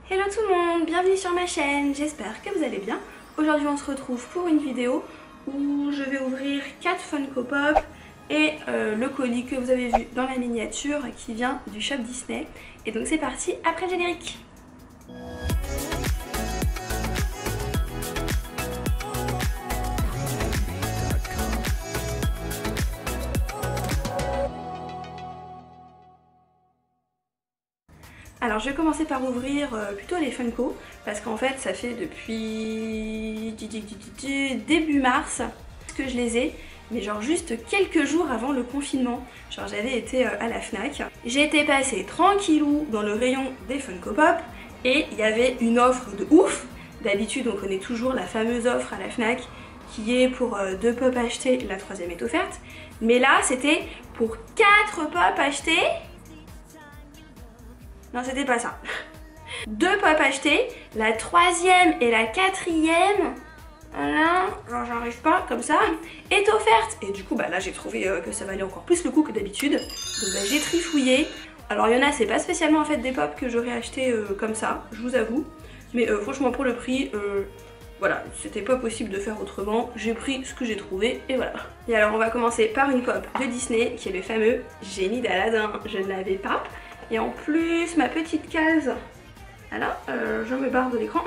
Hello tout le monde, bienvenue sur ma chaîne, j'espère que vous allez bien. Aujourd'hui on se retrouve pour une vidéo où je vais ouvrir 4 Funko Pop et le colis que vous avez vu dans la miniature qui vient du shop Disney. Et donc c'est parti après le générique. Alors je vais commencer par ouvrir plutôt les Funko parce qu'en fait ça fait depuis début mars que je les ai, mais genre juste quelques jours avant le confinement. Genre j'avais été à la Fnac, j'ai été passer tranquillou dans le rayon des Funko Pop et il y avait une offre de ouf. D'habitude on connaît toujours la fameuse offre à la Fnac qui est pour 2 pop achetés, la 3e est offerte. Mais là c'était pour 4 pop achetés. Non, c'était pas ça. 2 pop achetés, la 3e et la 4e, voilà, genre j'arrive pas comme ça, est offerte. Et du coup, bah là j'ai trouvé que ça valait encore plus le coup que d'habitude. Donc bah, j'ai trifouillé. Alors il y en a, c'est pas spécialement en fait des pop que j'aurais acheté comme ça, je vous avoue. Mais franchement pour le prix, voilà, c'était pas possible de faire autrement. J'ai pris ce que j'ai trouvé et voilà. Et alors on va commencer par une pop de Disney qui est le fameux Génie d'Aladin. Je ne l'avais pas. Et en plus, ma petite case, voilà, je me barre de l'écran,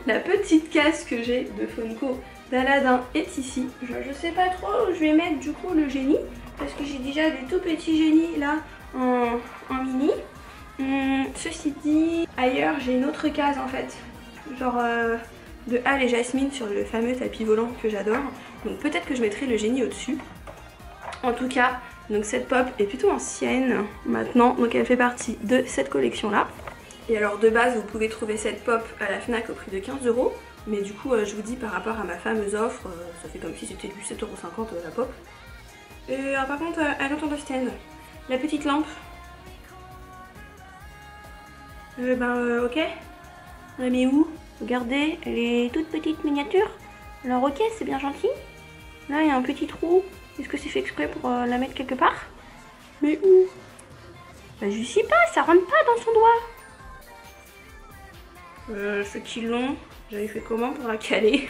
la petite case que j'ai de Funko d'Aladin est ici. Je sais pas trop où je vais mettre du coup le génie, parce que j'ai déjà des tout petits génies là en mini. Ceci dit, ailleurs j'ai une autre case en fait, genre de Hal et Jasmine sur le fameux tapis volant que j'adore. Donc peut-être que je mettrai le génie au-dessus. En tout cas, donc cette pop est plutôt ancienne maintenant, donc elle fait partie de cette collection là. Et alors de base vous pouvez trouver cette pop à la Fnac au prix de 15 €. Mais du coup je vous dis par rapport à ma fameuse offre, ça fait comme si c'était du 7,50 € la pop. Et alors, par contre I don't understand. La petite lampe. Ok. On la met où? Regardez, elle est toute petite miniature. Alors ok, c'est bien gentil. Là il y a un petit trou. Est-ce que c'est fait exprès pour la mettre quelque part? Mais où? Bah je sais pas, ça rentre pas dans son doigt. Ceux qui l'ont, j'avais fait comment pour la caler?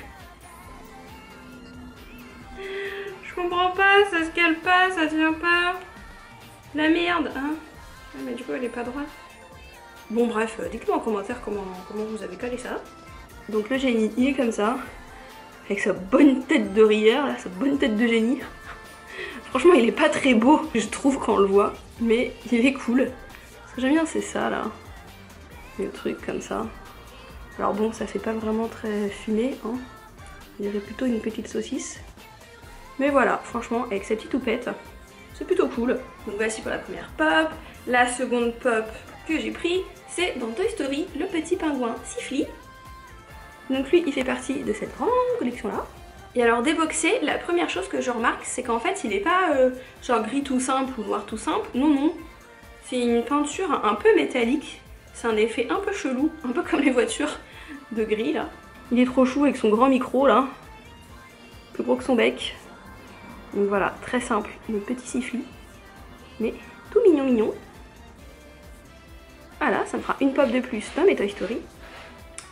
Je comprends pas, ça se cale pas, ça tient pas. La merde, hein? Ah, mais du coup elle est pas droite. Bon bref, dites-moi en commentaire comment vous avez calé ça. Donc le génie, il est comme ça. Avec sa bonne tête de rieur, là, sa bonne tête de génie. Franchement il est pas très beau je trouve quand on le voit, mais il est cool. Ce que j'aime bien c'est ça là, le truc comme ça. Alors bon ça fait pas vraiment très fumé hein, je dirais plutôt une petite saucisse. Mais voilà, franchement avec sa petite toupette, c'est plutôt cool. Donc voici pour la première pop. La seconde pop que j'ai pris, c'est dans Toy Story, le petit pingouin Siffly. Donc lui il fait partie de cette grande collection là. Et alors déboxé, la première chose que je remarque c'est qu'en fait il est pas genre gris tout simple ou noir tout simple, non non. C'est une peinture un peu métallique, c'est un effet un peu chelou, un peu comme les voitures de gris là. Il est trop chou avec son grand micro là, plus gros que son bec. Donc voilà, très simple, le petit Siffly, mais tout mignon mignon. Voilà, ça me fera une pop de plus dans mes Toy Story.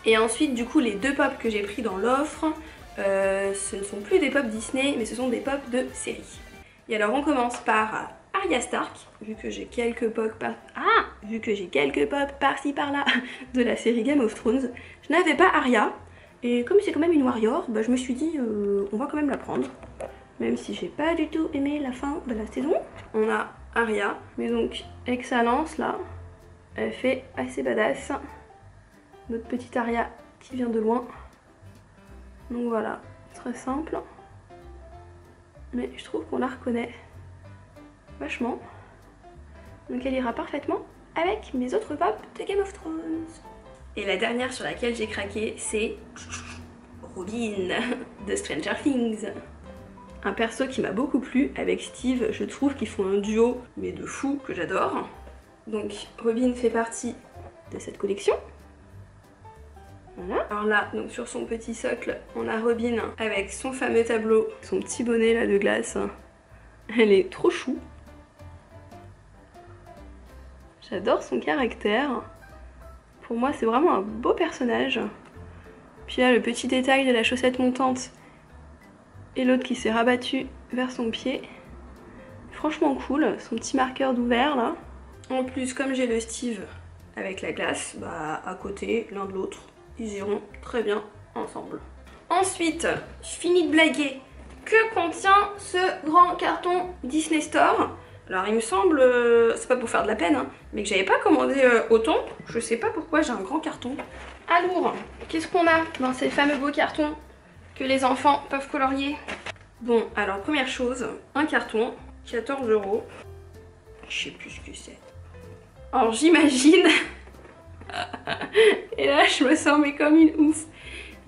Et ensuite du coup les 2 pops que j'ai pris dans l'offre, ce ne sont plus des pop Disney mais ce sont des pop de série. Et alors on commence par Arya Stark, vu que j'ai quelques pop par-ci par-là de la série Game of Thrones. Je n'avais pas Arya et comme c'est quand même une warrior, bah, je me suis dit on va quand même la prendre. Même si j'ai pas du tout aimé la fin de la saison. On a Arya, mais donc avec sa lance là, elle fait assez badass. Notre petite Arya qui vient de loin. Donc voilà, très simple. Mais je trouve qu'on la reconnaît vachement. Donc elle ira parfaitement avec mes autres pop de Game of Thrones. Et la dernière sur laquelle j'ai craqué, c'est Robin de Stranger Things. Un perso qui m'a beaucoup plu avec Steve, je trouve qu'ils font un duo mais de fou que j'adore. Donc Robin fait partie de cette collection. Voilà. Alors là, donc sur son petit socle, on a Robin avec son fameux tableau, son petit bonnet là de glace. Elle est trop chou. J'adore son caractère. Pour moi, c'est vraiment un beau personnage. Puis là, le petit détail de la chaussette montante et l'autre qui s'est rabattu vers son pied. Franchement cool, son petit marqueur d'ouvert là. En plus, comme j'ai le Steve avec la glace, bah à côté, l'un de l'autre, ils iront très bien ensemble. Ensuite, je finis de blaguer. Que contient ce grand carton Disney Store? Alors il me semble, c'est pas pour faire de la peine, hein, mais que j'avais pas commandé autant. Je sais pas pourquoi j'ai un grand carton. Alors, qu'est-ce qu'on a dans ces fameux beaux cartons que les enfants peuvent colorier? Bon, alors première chose, un carton, 14 €. Je sais plus ce que c'est. Alors j'imagine... Et là je me sens mais comme une ouf.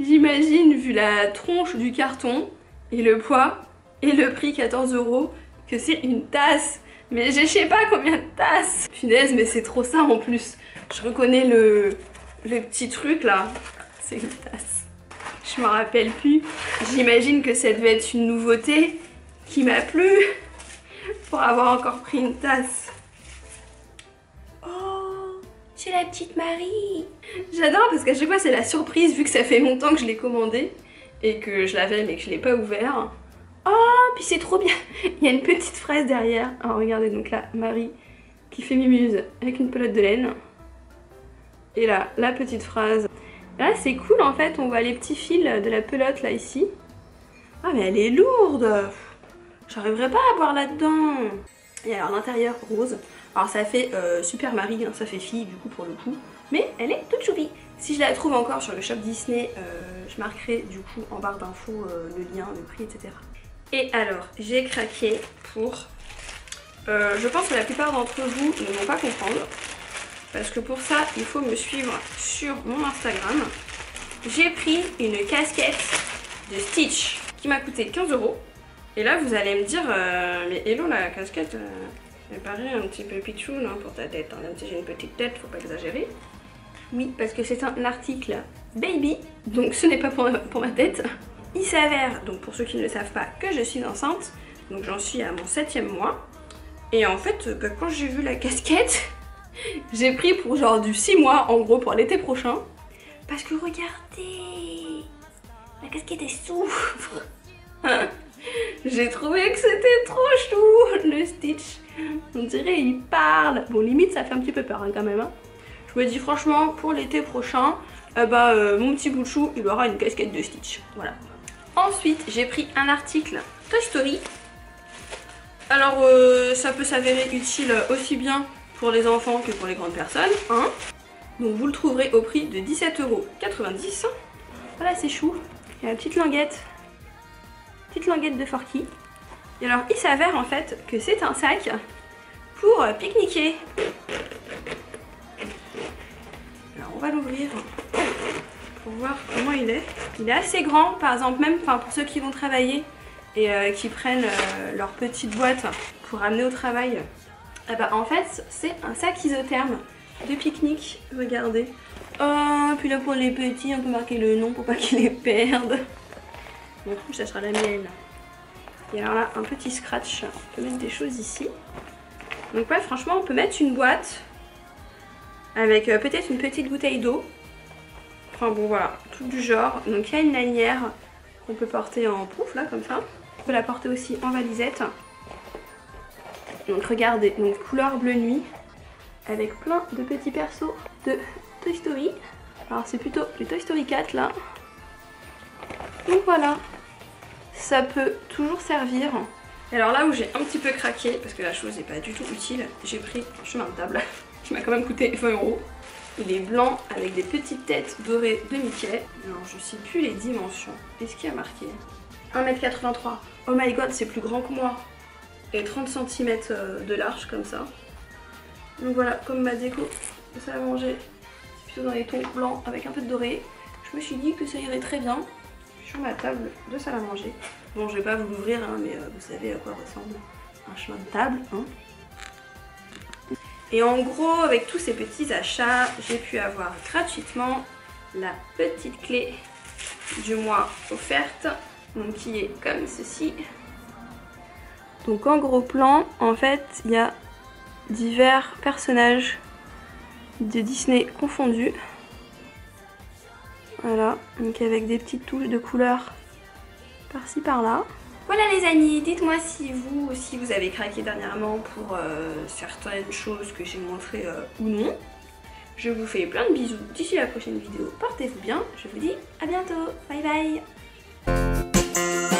J'imagine, vu la tronche du carton et le poids et le prix 14 €, que c'est une tasse. Mais je sais pas combien de tasses. Punaise, mais c'est trop ça en plus. Je reconnais le petit truc là. C'est une tasse. Je m'en rappelle plus. J'imagine que ça devait être une nouveauté qui m'a plu pour avoir encore pris une tasse. Oh, c'est la petite Marie. J'adore parce qu'à chaque fois c'est la surprise vu que ça fait longtemps que je l'ai commandé et que je l'avais mais que je l'ai pas ouvert. Oh, puis c'est trop bien. Il y a une petite fraise derrière. Alors regardez donc là, Marie qui fait mimuse avec une pelote de laine. Et là, la petite phrase. Là c'est cool en fait, on voit les petits fils de la pelote là ici. Ah mais elle est lourde. J'arriverai pas à boire là-dedans. Et alors l'intérieur rose. Alors ça fait Super Marie, hein, ça fait fille du coup pour le coup. Mais elle est toute choupie. Si je la trouve encore sur le shop Disney, je marquerai du coup en barre d'infos le lien, le prix, etc. Et alors, j'ai craqué pour... je pense que la plupart d'entre vous ne vont pas comprendre. Parce que pour ça, il faut me suivre sur mon Instagram. J'ai pris une casquette de Stitch qui m'a coûté 15 €. Et là, vous allez me dire, mais hello, la casquette, elle paraît un petit peu pitchoun hein, pour ta tête. Hein. Même si j'ai une petite tête, faut pas exagérer. Oui, parce que c'est un article baby, donc ce n'est pas pour ma tête. Il s'avère, donc pour ceux qui ne le savent pas, que je suis enceinte. Donc j'en suis à mon 7e mois. Et en fait, bah, quand j'ai vu la casquette, j'ai pris pour genre du 6 mois en gros pour l'été prochain. Parce que regardez, la casquette elle s'ouvre. J'ai trouvé que c'était trop chou, le Stitch. On dirait il parle. Bon, limite ça fait un petit peu peur hein, quand même. Hein. Je me dis franchement, pour l'été prochain, mon petit bout de chou, il aura une casquette de Stitch. Voilà. Ensuite, j'ai pris un article Toy Story. Alors, ça peut s'avérer utile aussi bien pour les enfants que pour les grandes personnes. Hein. Donc, vous le trouverez au prix de 17,90 €. Voilà, c'est chou. Il y a la petite languette. Petite languette de Forky. Et alors, il s'avère en fait que c'est un sac pour pique-niquer. Alors, on va l'ouvrir pour voir comment il est. Il est assez grand, par exemple, même pour ceux qui vont travailler et qui prennent leur petite boîte pour amener au travail. Ah bah, en fait, c'est un sac isotherme de pique-nique. Regardez. Oh, puis là pour les petits, on peut marquer le nom pour pas qu'ils les perdent. Bon, ça sera la mienne. Et alors là, un petit scratch. On peut mettre des choses ici. Donc ouais, franchement, on peut mettre une boîte avec peut-être une petite bouteille d'eau. Enfin bon, voilà, tout du genre. Donc il y a une lanière qu'on peut porter en pouf, là, comme ça. On peut la porter aussi en valisette. Donc regardez, donc couleur bleu nuit, avec plein de petits persos de Toy Story. Alors c'est plutôt du Toy Story 4, là. Donc voilà, ça peut toujours servir. Et alors là où j'ai un petit peu craqué, parce que la chose n'est pas du tout utile, j'ai pris un chemin de table qui m'a quand même coûté 20 €. Il est blanc avec des petites têtes dorées de Mickey. Alors je sais plus les dimensions. Qu'est-ce qu'il y a marqué? 1,83 m. Oh my god, c'est plus grand que moi. Et 30 cm de large comme ça. Donc voilà, comme ma déco de salle à manger, c'est plutôt dans les tons blancs avec un peu de doré. Je me suis dit que ça irait très bien sur ma table de salle à manger. Bon, je vais pas vous l'ouvrir, hein, mais vous savez à quoi ressemble un chemin de table. Hein. Et en gros, avec tous ces petits achats, j'ai pu avoir gratuitement la petite clé du mois offerte, donc qui est comme ceci. Donc en gros plan, en fait, il y a divers personnages de Disney confondus. Voilà, donc avec des petites touches de couleurs par-ci par-là. Voilà les amis, dites-moi si vous aussi vous avez craqué dernièrement pour certaines choses que j'ai montrées ou non. Je vous fais plein de bisous d'ici la prochaine vidéo. Portez-vous bien, je vous dis à bientôt. Bye bye.